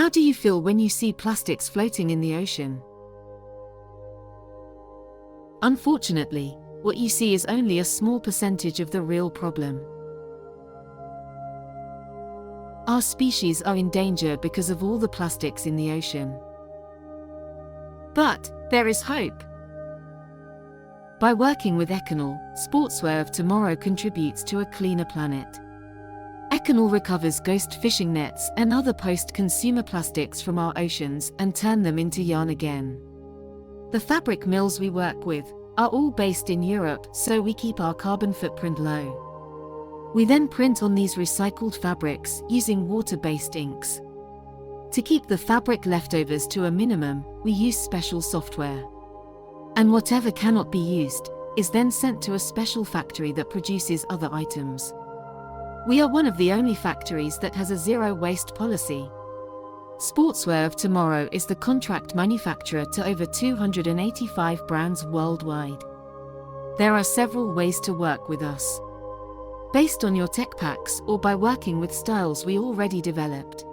How do you feel when you see plastics floating in the ocean? Unfortunately, what you see is only a small percentage of the real problem. Our species are in danger because of all the plastics in the ocean. But there is hope. By working with Econol, Sportswear of Tomorrow contributes to a cleaner planet. Econol recovers ghost fishing nets and other post-consumer plastics from our oceans and turn them into yarn again. The fabric mills we work with are all based in Europe, so we keep our carbon footprint low. We then print on these recycled fabrics using water-based inks. To keep the fabric leftovers to a minimum, we use special software. And whatever cannot be used is then sent to a special factory that produces other items. We are one of the only factories that has a zero-waste policy. Sportswear of Tomorrow is the contract manufacturer to over 285 brands worldwide. There are several ways to work with us. Based on your tech packs or by working with styles we already developed.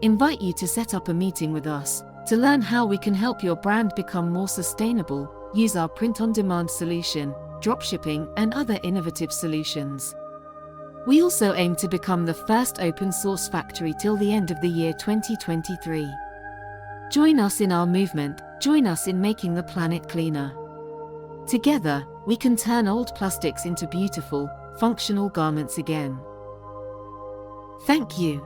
Invite you to set up a meeting with us to learn how we can help your brand become more sustainable, use our print-on-demand solution, dropshipping, and other innovative solutions. We also aim to become the first open-source factory till the end of the year 2023. Join us in our movement, join us in making the planet cleaner. Together, we can turn old plastics into beautiful, functional garments again. Thank you.